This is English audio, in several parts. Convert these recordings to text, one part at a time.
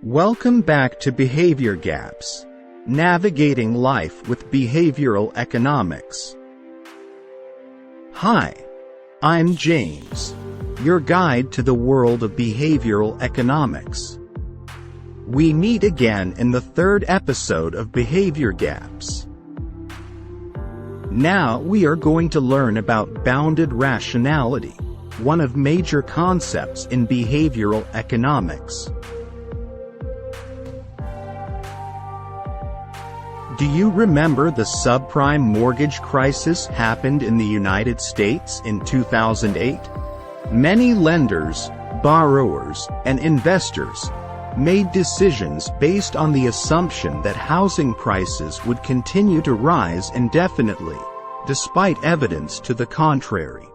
Welcome back to Behavior Gaps, Navigating Life with Behavioral Economics. Hi, I'm James, your guide to the world of behavioral economics. We meet again in the third episode of Behavior Gaps. Now we are going to learn about bounded rationality, one of major concepts in behavioral economics. Do you remember the subprime mortgage crisis happened in the United States in 2008? Many lenders, borrowers, and investors made decisions based on the assumption that housing prices would continue to rise indefinitely, despite evidence to the contrary.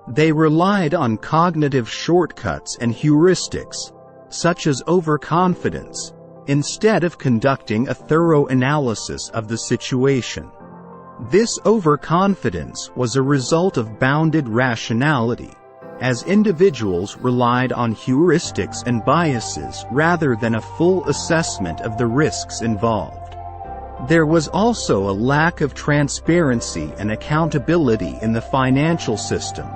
They relied on cognitive shortcuts and heuristics, such as overconfidence, instead of conducting a thorough analysis of the situation. This overconfidence was a result of bounded rationality, as individuals relied on heuristics and biases rather than a full assessment of the risks involved. There was also a lack of transparency and accountability in the financial system,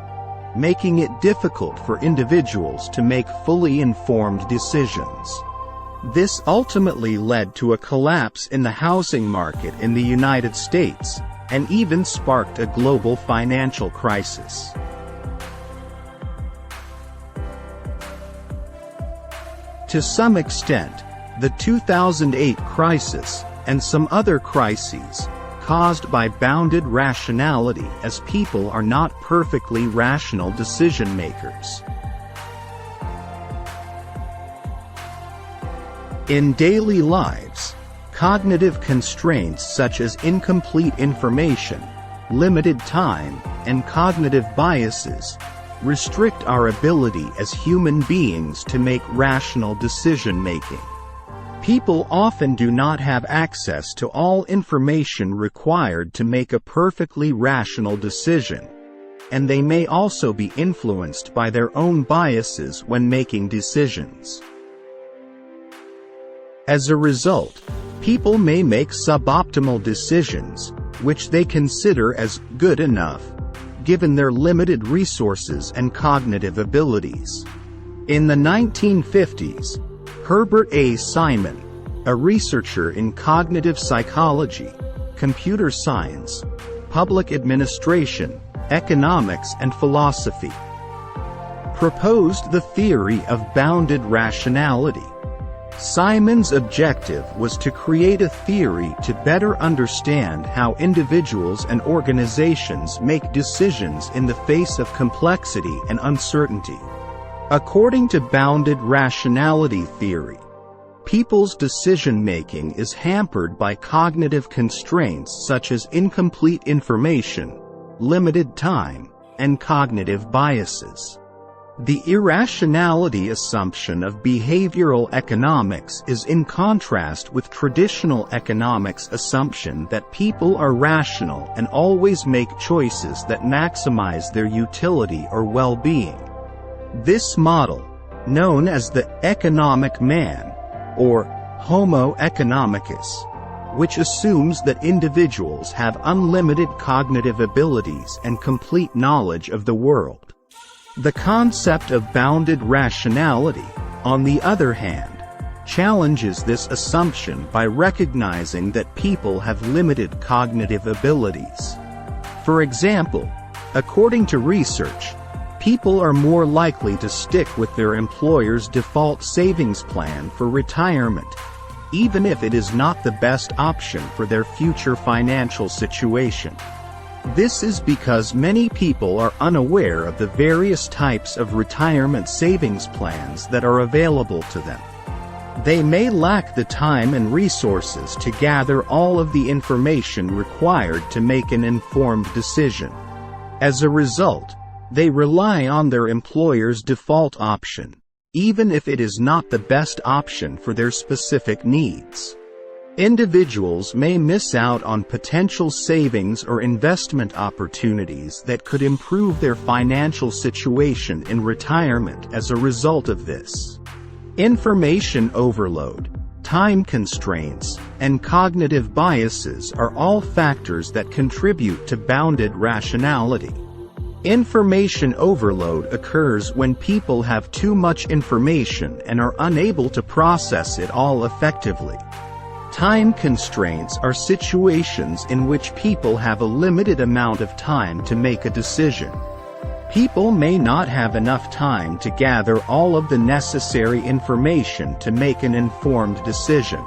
making it difficult for individuals to make fully informed decisions. This ultimately led to a collapse in the housing market in the United States, and even sparked a global financial crisis. To some extent, the 2008 crisis, and some other crises, caused by bounded rationality, as people are not perfectly rational decision makers. In daily lives, cognitive constraints such as incomplete information, limited time, and cognitive biases restrict our ability as human beings to make rational decision-making. People often do not have access to all information required to make a perfectly rational decision, and they may also be influenced by their own biases when making decisions. As a result, people may make suboptimal decisions, which they consider as good enough, given their limited resources and cognitive abilities. In the 1950s, Herbert A. Simon, a researcher in cognitive psychology, computer science, public administration, economics, and philosophy, proposed the theory of bounded rationality. Simon's objective was to create a theory to better understand how individuals and organizations make decisions in the face of complexity and uncertainty. According to bounded rationality theory, people's decision-making is hampered by cognitive constraints such as incomplete information, limited time, and cognitive biases. The irrationality assumption of behavioral economics is in contrast with traditional economics' assumption that people are rational and always make choices that maximize their utility or well-being. This model, known as the economic man, or Homo economicus, which assumes that individuals have unlimited cognitive abilities and complete knowledge of the world. The concept of bounded rationality, on the other hand, challenges this assumption by recognizing that people have limited cognitive abilities. For example, according to research, people are more likely to stick with their employer's default savings plan for retirement, even if it is not the best option for their future financial situation. This is because many people are unaware of the various types of retirement savings plans that are available to them. They may lack the time and resources to gather all of the information required to make an informed decision. As a result, they rely on their employer's default option, even if it is not the best option for their specific needs. Individuals may miss out on potential savings or investment opportunities that could improve their financial situation in retirement as a result of this. Information overload, time constraints, and cognitive biases are all factors that contribute to bounded rationality. Information overload occurs when people have too much information and are unable to process it all effectively. Time constraints are situations in which people have a limited amount of time to make a decision. People may not have enough time to gather all of the necessary information to make an informed decision.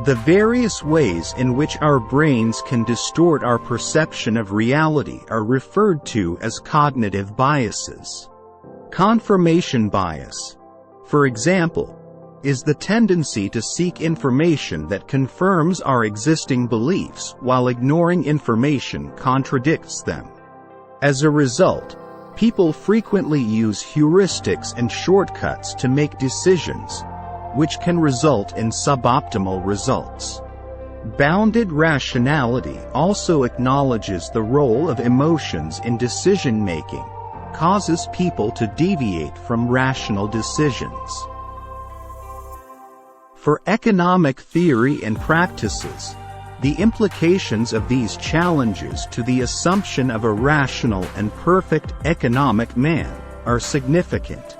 The various ways in which our brains can distort our perception of reality are referred to as cognitive biases. Confirmation bias, for example, is the tendency to seek information that confirms our existing beliefs while ignoring information contradicts them. As a result, people frequently use heuristics and shortcuts to make decisions, which can result in suboptimal results. Bounded rationality also acknowledges the role of emotions in decision-making, causes people to deviate from rational decisions. For economic theory and practices, the implications of these challenges to the assumption of a rational and perfect economic man are significant.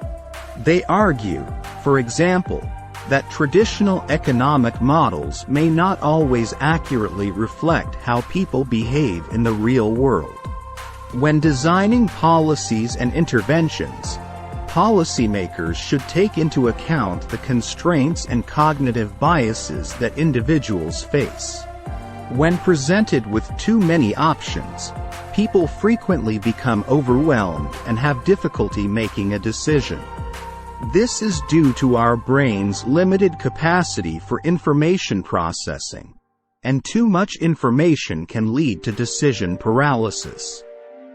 They argue, for example, that traditional economic models may not always accurately reflect how people behave in the real world. When designing policies and interventions, policymakers should take into account the constraints and cognitive biases that individuals face. When presented with too many options, people frequently become overwhelmed and have difficulty making a decision. This is due to our brain's limited capacity for information processing, and too much information can lead to decision paralysis.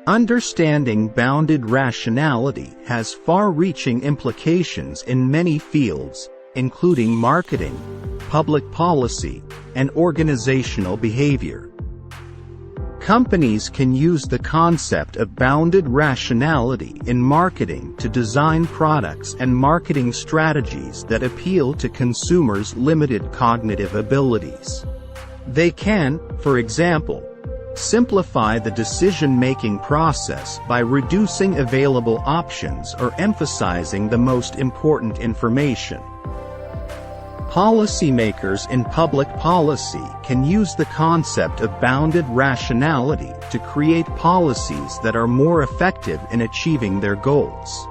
Understanding bounded rationality has far-reaching implications in many fields, including marketing, public policy, and organizational behavior. Companies can use the concept of bounded rationality in marketing to design products and marketing strategies that appeal to consumers' limited cognitive abilities. They can, for example, simplify the decision-making process by reducing available options or emphasizing the most important information. Policymakers in public policy can use the concept of bounded rationality to create policies that are more effective in achieving their goals.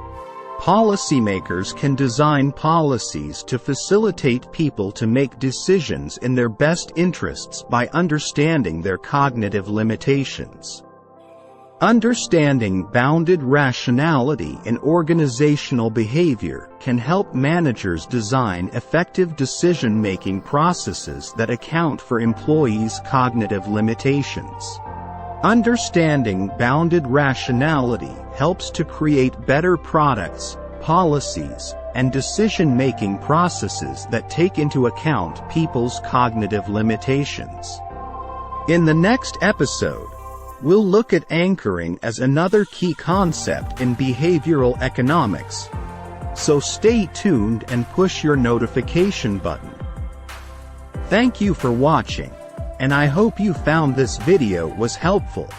Policymakers can design policies to facilitate people to make decisions in their best interests by understanding their cognitive limitations. Understanding bounded rationality in organizational behavior can help managers design effective decision-making processes that account for employees' cognitive limitations. Understanding bounded rationality helps to create better products, policies, and decision-making processes that take into account people's cognitive limitations. In the next episode, we'll look at anchoring as another key concept in behavioral economics. So stay tuned and push your notification button. Thank you for watching, and I hope you found this video was helpful.